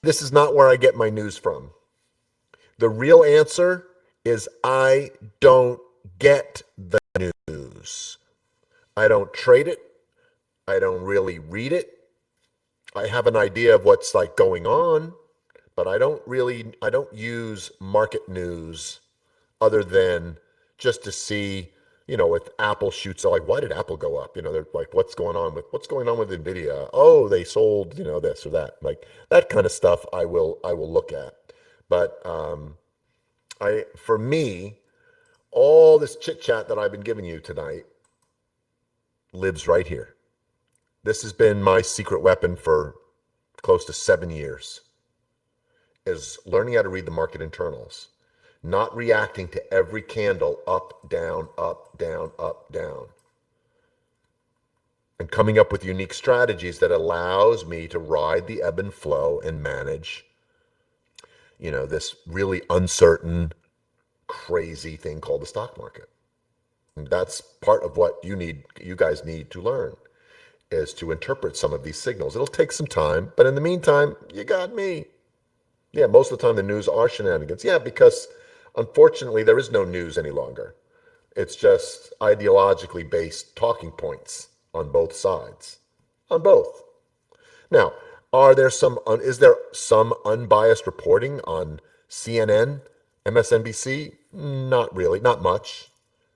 This is not where I get my news from. The real answer is I don't get the news. I don't trade it. I don't really read it. I have an idea of what's like going on, but I don't use market news other than just to see, if Apple shoots, like, why did Apple go up? They're like, what's going on with Nvidia? Oh, they sold, this or that. Like that kind of stuff I will look at. But for me, all this chit chat that I've been giving you tonight lives right here. This has been my secret weapon for close to 7 years, is learning how to read the market internals, not reacting to every candle up, down, up, down, up, down, and coming up with unique strategies that allows me to ride the ebb and flow and manage, this really uncertain, crazy thing called the stock market. And that's part of what you guys need to learn, is to interpret some of these signals. It'll take some time, but in the meantime, you got me. Yeah, most of the time the news are shenanigans. Yeah, because unfortunately there is no news any longer. It's just ideologically based talking points on both sides. On both. Now, is there some unbiased reporting on CNN, MSNBC? Not really, not much.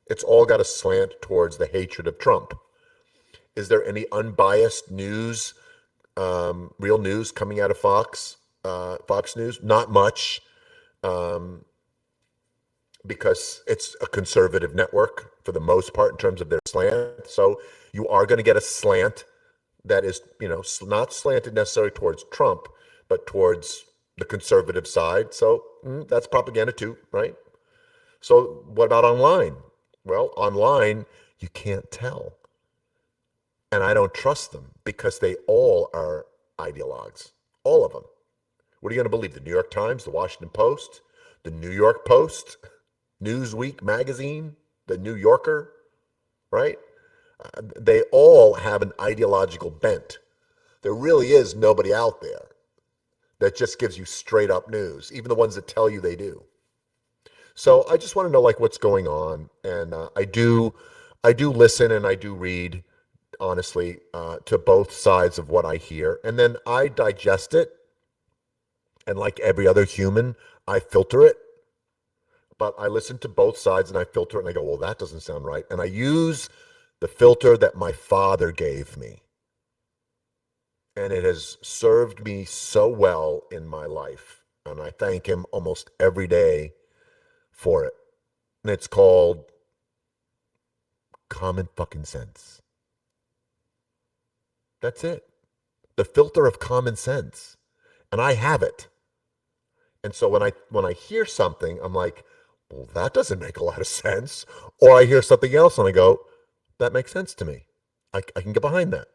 It's all got a slant towards the hatred of Trump. Is there any unbiased news, real news coming out of Fox News? Not much, because it's a conservative network for the most part in terms of their slant. So you are going to get a slant that is, not slanted necessarily towards Trump, but towards the conservative side. So that's propaganda too, right? So what about online? Well, online, you can't tell. And I don't trust them because they all are ideologues, all of them. What are you going to believe? The New York Times, the Washington Post, the New York Post, Newsweek magazine, the New Yorker, right? They all have an ideological bent. There really is nobody out there that just gives you straight up news, even the ones that tell you they do. So I just want to know like what's going on, and I do listen and I do read, honestly, to both sides of what I hear, and then I digest it, and like every other human, I filter it. But I listen to both sides and I filter it and I go, well, that doesn't sound right. And I use the filter that my father gave me. And it has served me so well in my life. And I thank him almost every day for it. And it's called common fucking sense. That's it. The filter of common sense. And I have it. And so when I hear something, I'm like, well, that doesn't make a lot of sense. Or I hear something else and I go, that makes sense to me. I can get behind that,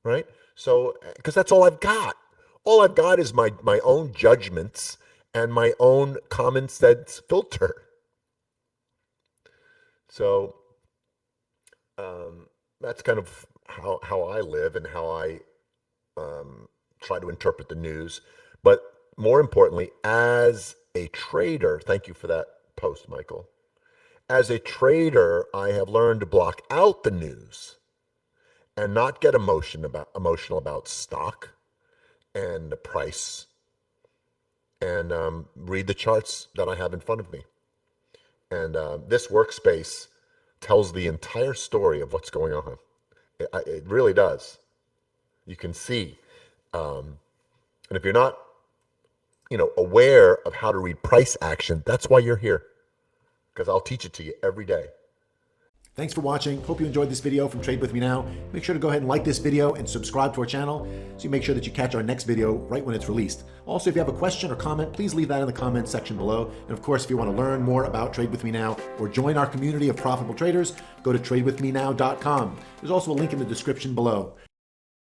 right? So, because that's all I've got. All I've got is my own judgments and my own common sense filter. So, that's kind of how I live and how I try to interpret the news. But more importantly, as a trader, thank you for that post, Michael. As a trader, I have learned to block out the news and not get emotional about stock and the price, and read the charts that I have in front of me. And this workspace tells the entire story of what's going on. It really does. You can see. And if you're not aware of how to read price action, that's why you're here, because I'll teach it to you every day. Thanks for watching. Hope you enjoyed this video from Trade With Me Now. Make sure to go ahead and like this video and subscribe to our channel so you make sure that you catch our next video right when it's released. Also, if you have a question or comment, please leave that in the comments section below. And of course, if you want to learn more about Trade With Me Now or join our community of profitable traders, go to tradewithmenow.com. There's also a link in the description below.